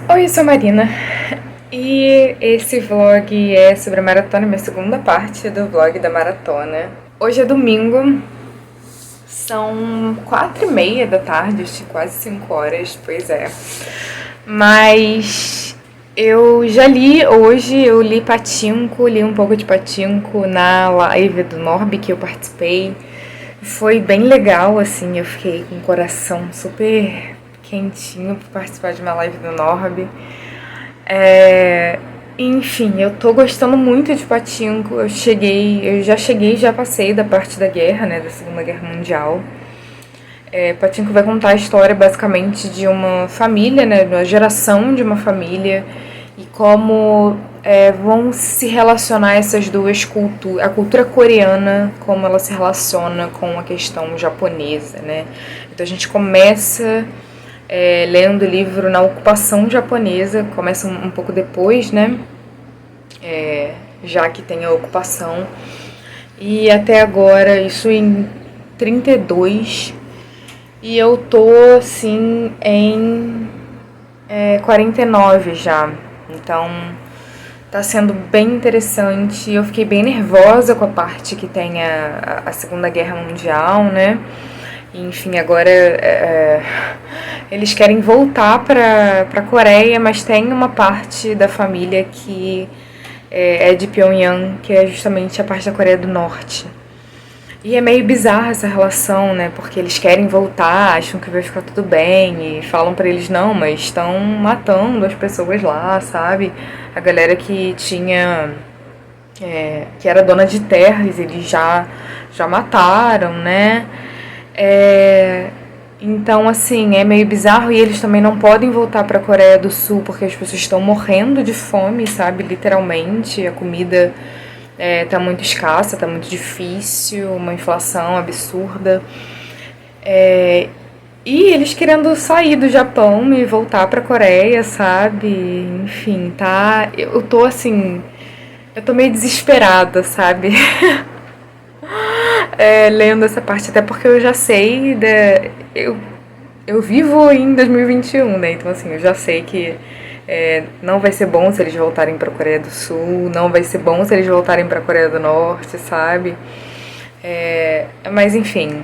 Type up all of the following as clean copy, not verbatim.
Oi, eu sou a Marina e esse vlog é sobre a maratona, minha segunda parte do vlog da maratona. Hoje é domingo, são 4:30 da tarde, quase 5 horas, pois é. Mas eu já li hoje, eu li Pachinko, li um pouco de Pachinko na live do Norby que eu participei. Foi bem legal, assim, eu fiquei com o coração super quentinho por participar de uma live do Norby. Enfim, eu tô gostando muito de Pachinko. Já passei da parte da guerra, né, da Segunda Guerra Mundial. Pachinko vai contar a história basicamente de uma família, né, de uma geração de uma família e como vão se relacionar essas duas culturas, a cultura coreana, como ela se relaciona com a questão japonesa, né. Então a gente começa lendo o livro na ocupação japonesa, começa um pouco depois, né? Já que tem a ocupação. E até agora, isso em 32. E eu tô, assim, em 49 já. Então, tá sendo bem interessante. Eu fiquei bem nervosa com a parte que tem a Segunda Guerra Mundial, né? Enfim, agora eles querem voltar para a Coreia, mas tem uma parte da família que é de Pyongyang, que é justamente a parte da Coreia do Norte. E é meio bizarra essa relação, né? Porque eles querem voltar, acham que vai ficar tudo bem e falam pra eles não, mas estão matando as pessoas lá, sabe? A galera que tinha que era dona de terras, eles já mataram, né? Então, assim, é meio bizarro e eles também não podem voltar para a Coreia do Sul porque as pessoas estão morrendo de fome, sabe? Literalmente, a comida tá muito escassa, tá muito difícil, uma inflação absurda. E eles querendo sair do Japão e voltar para a Coreia, sabe? Enfim, tá. Eu tô assim. Eu tô meio desesperada, sabe? Lendo essa parte, até porque eu já sei. Eu vivo em 2021, né? Então, assim, eu já sei que não vai ser bom se eles voltarem pra Coreia do Sul, não vai ser bom se eles voltarem pra Coreia do Norte, sabe? Mas, enfim,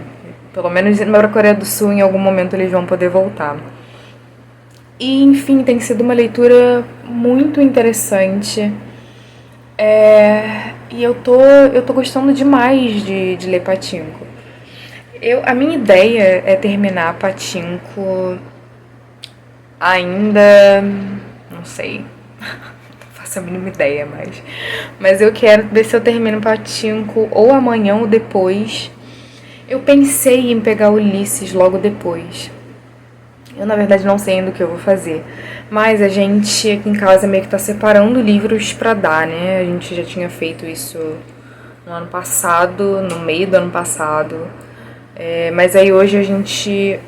pelo menos pra Coreia do Sul, em algum momento eles vão poder voltar. E, enfim, tem sido uma leitura muito interessante. E eu tô gostando demais de ler Pachinko. A minha ideia é terminar Pachinko ainda. Não sei. Não faço a mínima ideia mais. Mas eu quero ver se eu termino Pachinko ou amanhã ou depois. Eu pensei em pegar Ulisses logo depois. Eu, na verdade, não sei ainda o que eu vou fazer. Mas a gente aqui em casa meio que tá separando livros pra dar, né? A gente já tinha feito isso no ano passado, no meio do ano passado. Mas aí hoje a gente...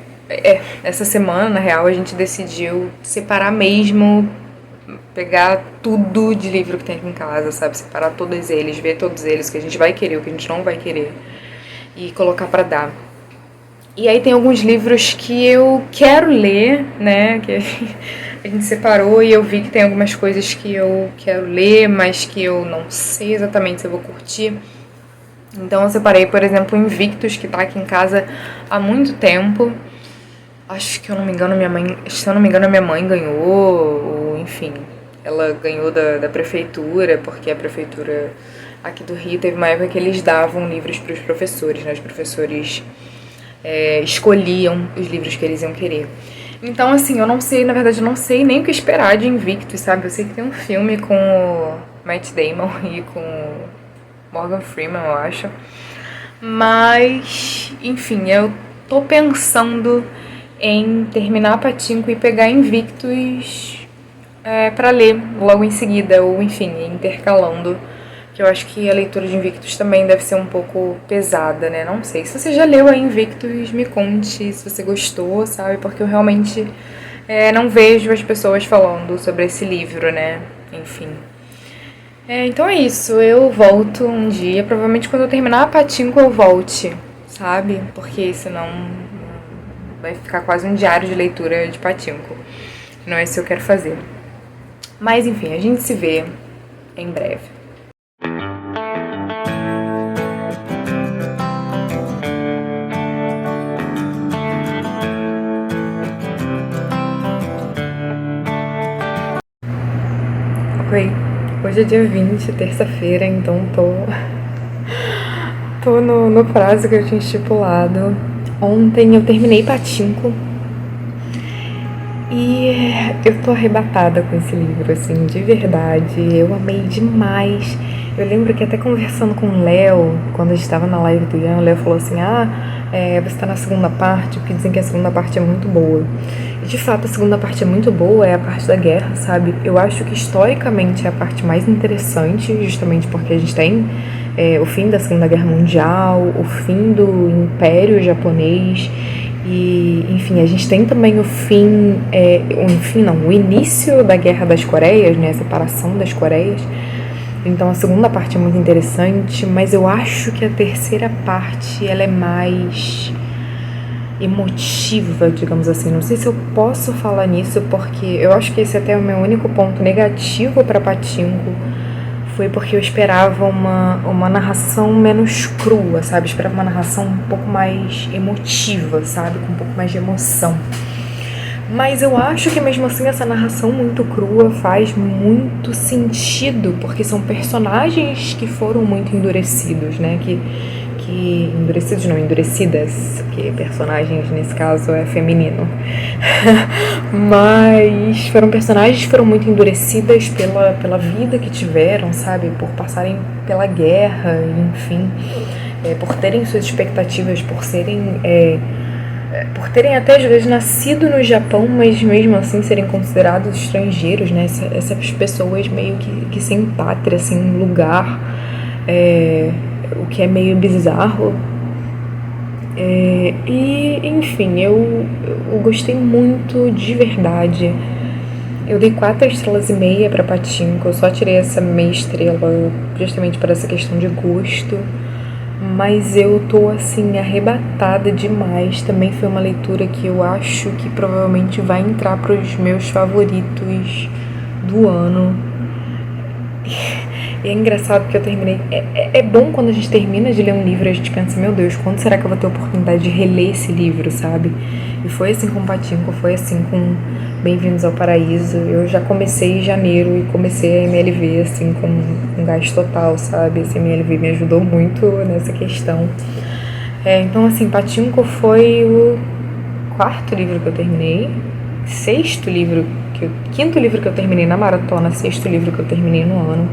essa semana, na real, a gente decidiu separar mesmo, pegar tudo de livro que tem aqui em casa, sabe? Separar todos eles, ver todos eles, o que a gente vai querer, o que a gente não vai querer. E colocar pra dar. E aí tem alguns livros que eu quero ler, né, que a gente separou e eu vi que tem algumas coisas que eu quero ler, mas que eu não sei exatamente se eu vou curtir. Então eu separei, por exemplo, Invictus, que tá aqui em casa há muito tempo. Acho que, se eu não me engano, a minha mãe ganhou, ou enfim, ela ganhou da prefeitura, porque a prefeitura aqui do Rio teve uma época que eles davam livros para os professores, né, os professores escolhiam os livros que eles iam querer. Então, assim, eu não sei, na verdade, eu não sei nem o que esperar de Invictus, sabe? Eu sei que tem um filme com o Matt Damon e com o Morgan Freeman, eu acho. Mas, enfim, eu tô pensando em terminar Pachinko e pegar Invictus pra ler logo em seguida, ou enfim, intercalando. Que eu acho que a leitura de Invictus também deve ser um pouco pesada, né? Não sei. Se você já leu a Invictus, me conte se você gostou, sabe? Porque eu realmente não vejo as pessoas falando sobre esse livro, né? Enfim. Então é isso. Eu volto um dia. Provavelmente quando eu terminar a Pachinko eu volte, sabe? Porque senão vai ficar quase um diário de leitura de Pachinko. Não é isso que eu quero fazer. Mas enfim, a gente se vê em breve. Oi, hoje é dia 20, terça-feira, então tô no prazo que eu tinha estipulado. Ontem eu terminei Pachinko e eu tô arrebatada com esse livro, assim, de verdade. Eu amei demais. Eu lembro que até conversando com o Léo, quando a gente tava na live do Ian, o Léo falou assim, você tá na segunda parte, porque dizem que a segunda parte é muito boa. E de fato a segunda parte é muito boa, é a parte da guerra, sabe? Eu acho que historicamente é a parte mais interessante, justamente porque a gente tem o fim da Segunda Guerra Mundial, o fim do Império Japonês, e enfim, a gente tem também o início da Guerra das Coreias, né? A separação das Coreias. Então a segunda parte é muito interessante, mas eu acho que a terceira parte ela é mais emotiva, digamos assim. Não sei se eu posso falar nisso, porque eu acho que esse até é o meu único ponto negativo para Pachinko. Foi porque eu esperava uma narração menos crua, sabe? Eu esperava uma narração um pouco mais emotiva, sabe? Com um pouco mais de emoção. Mas eu acho que mesmo assim essa narração muito crua faz muito sentido, porque são personagens que foram muito endurecidos, né? Endurecidos não, endurecidas, que personagens nesse caso é feminino. Mas foram personagens que foram muito endurecidas pela vida que tiveram, sabe? Por passarem pela guerra, enfim, por terem suas expectativas, por terem até às vezes nascido no Japão, mas mesmo assim serem considerados estrangeiros, né? Essas pessoas meio que sem pátria, sem lugar, o que é meio bizarro. E enfim, eu gostei muito de verdade. Eu dei 4,5 estrelas pra Pachinko, eu só tirei essa meia estrela justamente por essa questão de gosto. Mas eu tô, assim, arrebatada demais. Também foi uma leitura que eu acho que provavelmente vai entrar pros meus favoritos do ano. E é engraçado porque eu terminei... É bom quando a gente termina de ler um livro e a gente pensa, meu Deus, quando será que eu vou ter a oportunidade de reler esse livro, sabe? E foi assim com Pachinko, foi assim com Bem-vindos ao Paraíso. Eu já comecei em janeiro e comecei a MLV, assim, com gás total, sabe? Esse MLV me ajudou muito nessa questão. Então, assim, Pachinko foi o quarto livro que eu terminei, quinto livro que eu terminei na maratona, sexto livro que eu terminei no ano.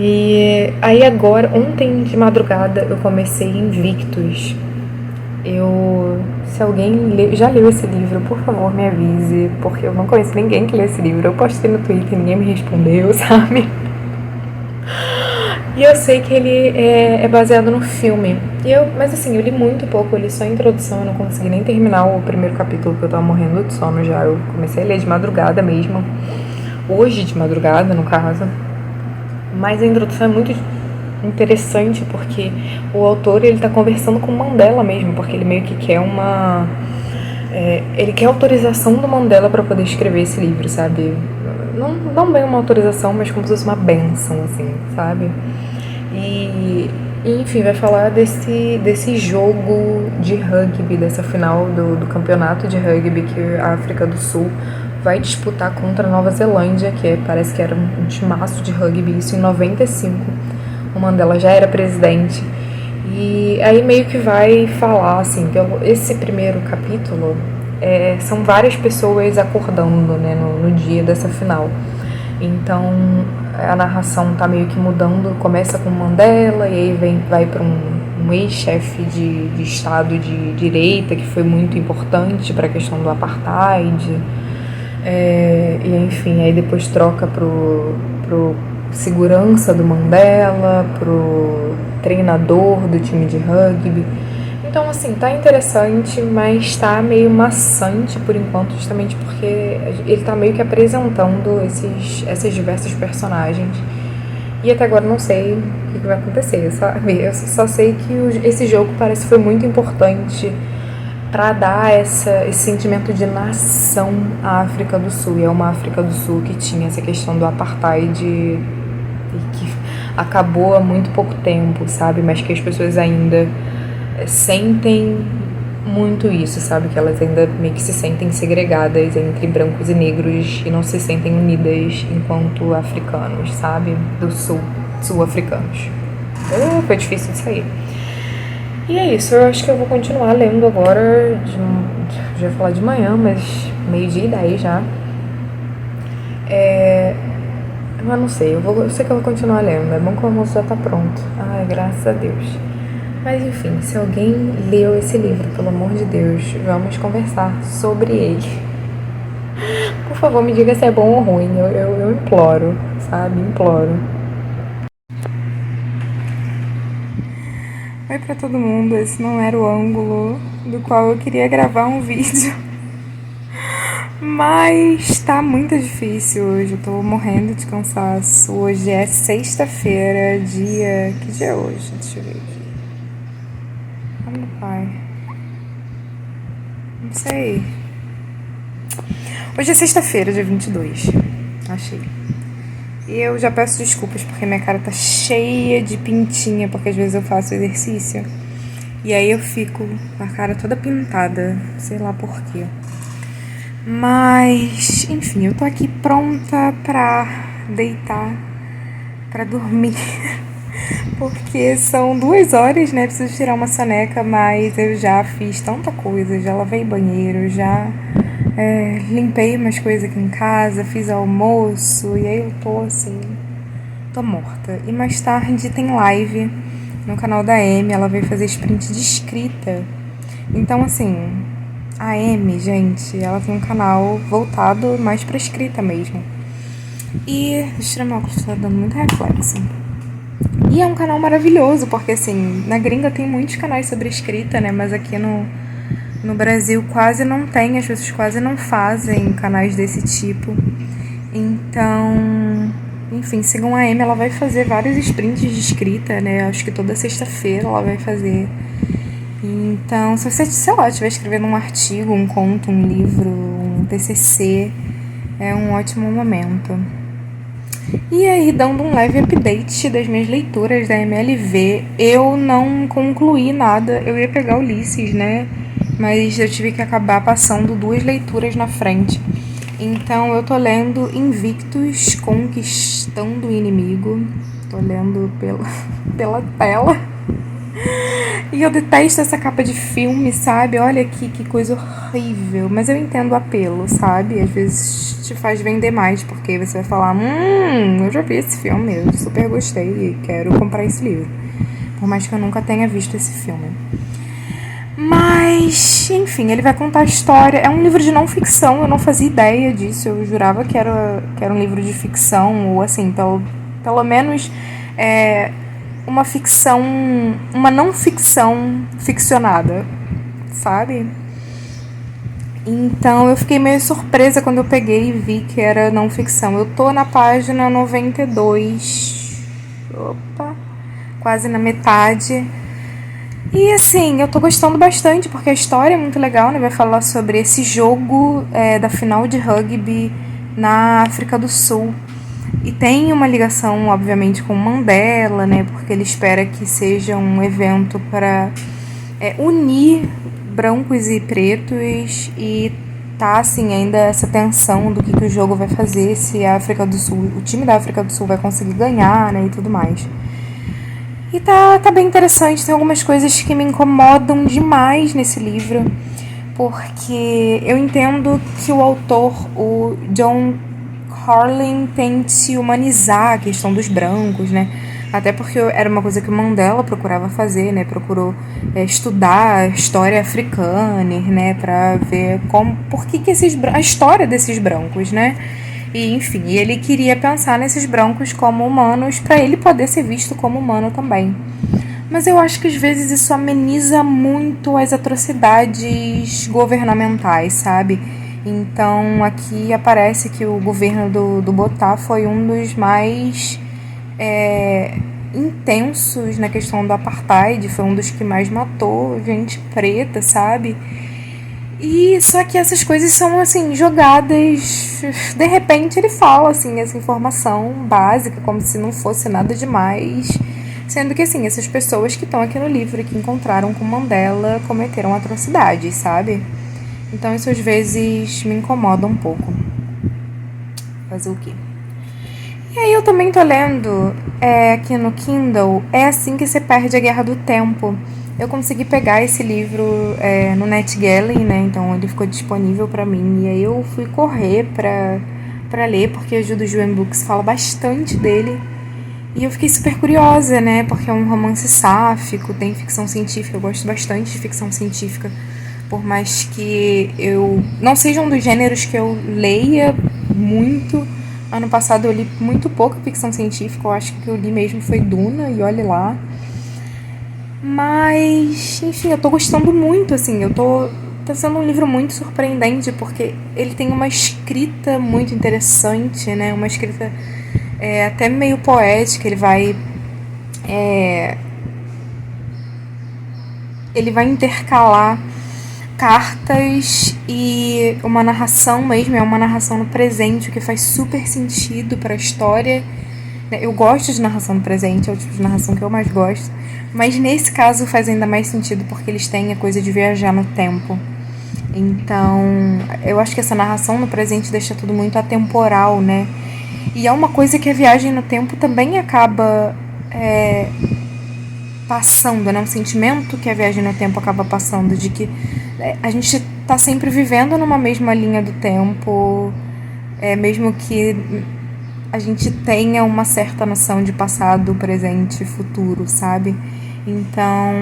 E aí agora, ontem de madrugada, eu comecei Invictus. Se alguém já leu esse livro, por favor, me avise, porque eu não conheço ninguém que lê esse livro. Eu postei no Twitter, ninguém me respondeu, sabe? E eu sei que ele é baseado no filme. Mas assim, eu li muito pouco, eu li só a introdução, eu não consegui nem terminar o primeiro capítulo, porque eu tava morrendo de sono já. Eu comecei a ler de madrugada mesmo. Hoje de madrugada, no caso. Mas a introdução é muito interessante porque o autor ele tá conversando com Mandela mesmo, porque ele meio que quer ele quer autorização do Mandela para poder escrever esse livro, sabe? Não bem uma autorização, mas como se fosse uma bênção, assim, sabe? E enfim, vai falar desse jogo de rugby, dessa final do campeonato de rugby que a África do Sul vai disputar contra a Nova Zelândia, parece que era um timaço de rugby, isso em 95. O Mandela já era presidente. E aí meio que vai falar, assim, esse primeiro capítulo são várias pessoas acordando, né, no dia dessa final. Então a narração tá meio que mudando, começa com Mandela e aí vai para um ex-chefe de estado de direita que foi muito importante para a questão do apartheid. E enfim, aí depois troca pro segurança do Mandela, pro treinador do time de rugby. Então, assim, tá interessante, mas tá meio maçante por enquanto, justamente porque ele tá meio que apresentando esses diversos personagens. E até agora não sei o que vai acontecer, sabe? Eu só sei que esse jogo parece que foi muito importante para dar esse sentimento de nação à África do Sul. E é uma África do Sul que tinha essa questão do apartheid e que acabou há muito pouco tempo, sabe? Mas que as pessoas ainda sentem muito isso, sabe? Que elas ainda meio que se sentem segregadas entre brancos e negros e não se sentem unidas enquanto africanos, sabe? Do sul, sul-africanos. Foi difícil de sair. E é isso, eu acho que eu vou continuar lendo agora, já ia falar de manhã, mas 12:10 já. Mas não sei, eu sei que eu vou continuar lendo, é bom que o almoço já tá pronto. Ai, graças a Deus. Mas enfim, se alguém leu esse livro, pelo amor de Deus, vamos conversar sobre ele. Por favor, me diga se é bom ou ruim, eu imploro, sabe? Imploro. Oi pra todo mundo, esse não era o ângulo do qual eu queria gravar um vídeo. Mas tá muito difícil hoje, eu tô morrendo de cansaço. Hoje é sexta-feira, dia... Que dia é hoje? Deixa eu ver aqui. Ai, meu pai. Não sei. Hoje é sexta-feira, dia 22. Achei. E eu já peço desculpas porque minha cara tá cheia de pintinha, porque às vezes eu faço exercício. E aí eu fico com a cara toda pintada, sei lá por quê. Mas, enfim, eu tô aqui pronta pra deitar, pra dormir. Porque são 2 horas, né? Preciso tirar uma soneca, mas eu já fiz tanta coisa. Já lavei banheiro, já limpei umas coisas aqui em casa, fiz almoço. E aí eu tô assim, tô morta. E mais tarde tem live no canal da Amy, ela veio fazer sprint de escrita. Então assim, a Amy, gente, ela tem um canal voltado mais pra escrita mesmo. E, deixa eu tirar meu óculos, tá dando muito reflexo. E é um canal maravilhoso, porque assim, na gringa tem muitos canais sobre escrita, né, mas aqui no Brasil quase não tem, as pessoas quase não fazem canais desse tipo. Então, enfim, sigam a Amy, ela vai fazer vários sprints de escrita, né, acho que toda sexta-feira ela vai fazer. Então, se você, sei lá, estiver escrevendo um artigo, um conto, um livro, um TCC, é um ótimo momento. E aí, dando um leve update das minhas leituras da MLV, eu não concluí nada. Eu ia pegar Ulisses, né? Mas eu tive que acabar passando 2 leituras na frente. Então, eu tô lendo Invictus, Conquistando o Inimigo. Tô lendo pela tela. E eu detesto essa capa de filme, sabe? Olha aqui que coisa horrível. Mas eu entendo o apelo, sabe? Às vezes te faz vender mais, porque você vai falar, eu já vi esse filme, eu super gostei e quero comprar esse livro. Por mais que eu nunca tenha visto esse filme. Mas, enfim, ele vai contar a história. É um livro de não ficção, eu não fazia ideia disso. Eu jurava que era um livro de ficção, ou assim, pelo menos... uma ficção, uma não ficção ficcionada, sabe? Então eu fiquei meio surpresa quando eu peguei e vi que era não ficção. Eu tô na página 92, quase na metade. E assim, eu tô gostando bastante porque a história é muito legal, né? Vai falar sobre esse jogo da final de rugby na África do Sul. E tem uma ligação, obviamente, com Mandela, né? Porque ele espera que seja um evento para unir brancos e pretos e tá, assim, ainda essa tensão do que o jogo vai fazer, se a África do Sul, o time da África do Sul vai conseguir ganhar, né? E tudo mais. E tá bem interessante, tem algumas coisas que me incomodam demais nesse livro, porque eu entendo que o autor, o John Carlin, tente humanizar a questão dos brancos, né? Até porque era uma coisa que o Mandela procurava fazer, né? Procurou estudar a história africana, né? Pra ver por que a história desses brancos, né? E, enfim, ele queria pensar nesses brancos como humanos para ele poder ser visto como humano também. Mas eu acho que às vezes isso ameniza muito as atrocidades governamentais, sabe? Então aqui aparece que o governo do Botá foi um dos mais intensos na questão do apartheid, foi um dos que mais matou gente preta, sabe? E só que essas coisas são, assim, jogadas. De repente ele fala, assim, essa informação básica, como se não fosse nada demais. Sendo que, assim, essas pessoas que estão aqui no livro, que encontraram com Mandela, cometeram atrocidades, sabe? Então isso às vezes me incomoda um pouco. Fazer o quê? E aí eu também tô lendo aqui no Kindle, É Assim Que Se Perde a Guerra do Tempo. Eu consegui pegar esse livro no NetGalley, né? Então ele ficou disponível pra mim. E aí eu fui correr pra ler, porque a Judo Juan Books fala bastante dele. E eu fiquei super curiosa, né? Porque é um romance sáfico, tem ficção científica. Eu gosto bastante de ficção científica. Por mais que eu não seja um dos gêneros que eu leia muito. Ano passado eu li muito pouca ficção científica. Eu acho que o que eu li mesmo foi Duna, e olhe lá. Mas, enfim, eu tô gostando muito, assim. Tá sendo um livro muito surpreendente, porque ele tem uma escrita muito interessante, né? Uma escrita até meio poética. Ele vai intercalar cartas e uma narração mesmo, é uma narração no presente, o que faz super sentido para a história. Eu gosto de narração no presente, é o tipo de narração que eu mais gosto, mas nesse caso faz ainda mais sentido porque eles têm a coisa de viajar no tempo. Então, eu acho que essa narração no presente deixa tudo muito atemporal, né? E é uma coisa que a viagem no tempo também acaba passando, né? Um sentimento que a viagem no tempo acaba passando, de que a gente tá sempre vivendo numa mesma linha do tempo, mesmo que a gente tenha uma certa noção de passado, presente e futuro, sabe? Então,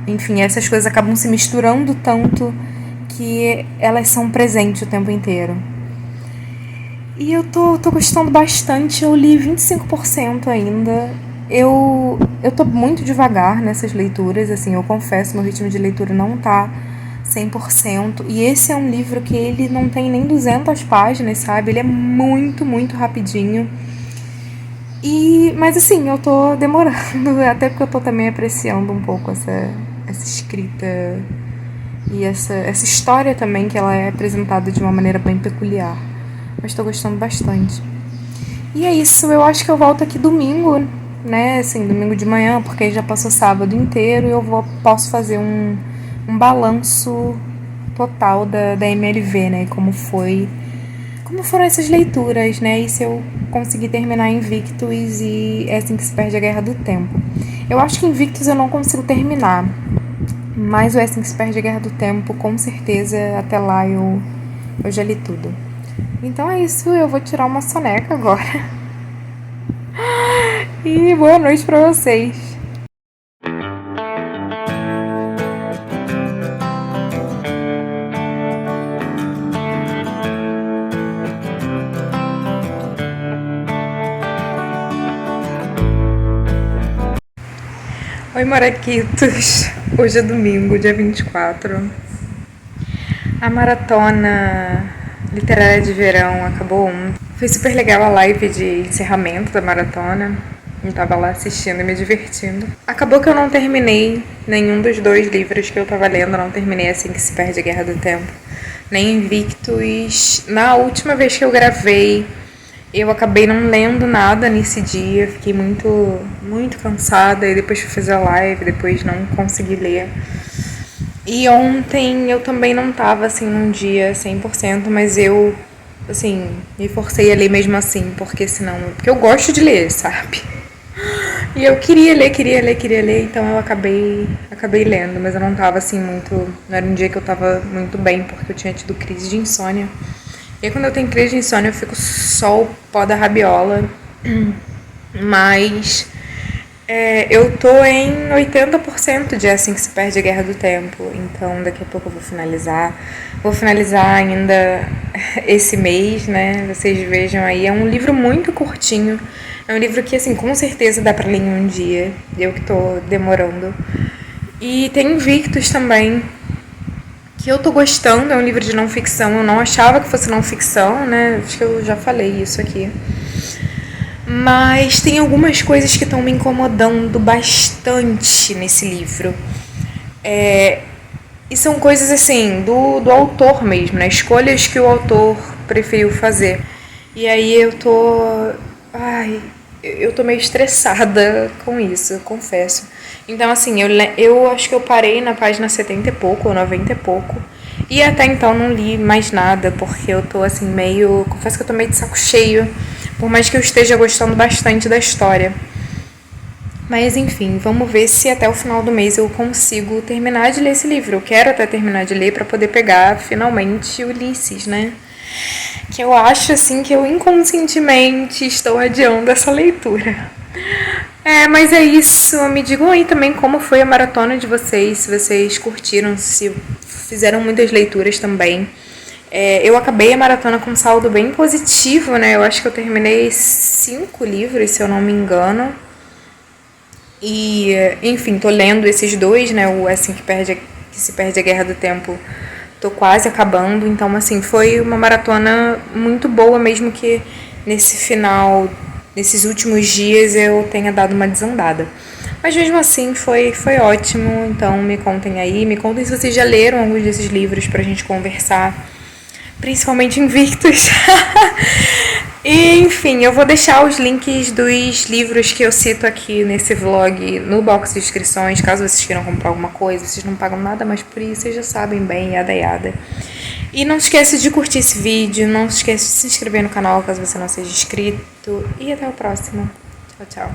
enfim, essas coisas acabam se misturando tanto que elas são presentes o tempo inteiro. E eu tô gostando bastante, eu li 25% ainda. Eu tô muito devagar nessas leituras, assim, eu confesso, meu ritmo de leitura não tá 100%. E esse é um livro que ele não tem nem 200 páginas, sabe? Ele é muito, muito rapidinho. Mas assim, eu tô demorando, até porque eu tô também apreciando um pouco essa escrita e essa história também, que ela é apresentada de uma maneira bem peculiar. Mas tô gostando bastante. E é isso, eu acho que eu volto aqui domingo, né, assim, domingo de manhã, porque já passou sábado inteiro e eu posso fazer um balanço total da MLV, né, como foram essas leituras, né, e se eu conseguir terminar Invictus e É Assim Que Se Perde a Guerra do Tempo. Eu acho que Invictus eu não consigo terminar, mas o É Assim Que Se Perde a Guerra do Tempo, com certeza, até lá eu já li tudo. Então é isso, eu vou tirar uma soneca agora. E boa noite pra vocês. Oi, Moraquitos. Hoje é domingo, dia 24. A maratona literária de verão acabou ontem. Foi super legal a live de encerramento da maratona. Eu tava lá assistindo e me divertindo. Acabou que eu não terminei nenhum dos dois livros que eu tava lendo. Não terminei Assim Que Se Perde a Guerra do Tempo, nem Invictus. Na última vez que eu gravei, eu acabei não lendo nada nesse dia. Fiquei muito, muito cansada. E depois fui fazer a live, depois não consegui ler. E ontem eu também não tava, assim, num dia 100%, mas eu, assim, me forcei a ler mesmo assim, porque senão... Porque eu gosto de ler, sabe? E eu queria ler, então eu acabei lendo, mas eu não tava, assim, muito... Não era um dia que eu tava muito bem, porque eu tinha tido crise de insônia. E aí, quando eu tenho crise de insônia, eu fico só o pó da rabiola. Mas... eu tô em 80% de Assim Que Se Perde a Guerra do Tempo. Então daqui a pouco eu vou finalizar. Vou finalizar ainda esse mês, né? Vocês vejam aí. É um livro muito curtinho. É um livro que, assim, com certeza dá pra ler em um dia. Eu que tô demorando. E tem Invictus também, que eu tô gostando. É um livro de não ficção. Eu não achava que fosse não ficção, né? Acho que eu já falei isso aqui. Mas tem algumas coisas que estão me incomodando bastante nesse livro. E são coisas assim, do autor mesmo, né? Escolhas que o autor preferiu fazer. E aí eu tô meio estressada com isso, eu confesso. Então, assim, eu acho que eu parei na página 70 e pouco, ou 90 e pouco. E até então não li mais nada, porque eu tô assim meio. Confesso que eu tô meio de saco cheio. Por mais que eu esteja gostando bastante da história. Mas enfim, vamos ver se até o final do mês eu consigo terminar de ler esse livro. Eu quero até terminar de ler para poder pegar finalmente Ulisses, né? Que eu acho assim que eu inconscientemente estou adiando essa leitura. Mas é isso. Me digam aí também como foi a maratona de vocês, se vocês curtiram, se fizeram muitas leituras também. Eu acabei a maratona com um saldo bem positivo, né? Eu acho que eu terminei 5 livros, se eu não me engano. E, enfim, tô lendo esses dois, né? O Assim que se perde a Guerra do Tempo. Tô quase acabando, então assim, foi uma maratona muito boa, mesmo que nesse final, nesses últimos dias eu tenha dado uma desandada. Mas mesmo assim foi ótimo, então me contem aí, me contem se vocês já leram alguns desses livros pra gente conversar, principalmente Invictus. E, enfim, eu vou deixar os links dos livros que eu cito aqui nesse vlog no box de inscrições, caso vocês queiram comprar alguma coisa, vocês não pagam nada mais por isso, vocês já sabem bem, yada yada. E não esqueça de curtir esse vídeo, não esqueça de se inscrever no canal caso você não seja inscrito, e até o próximo. Tchau, tchau.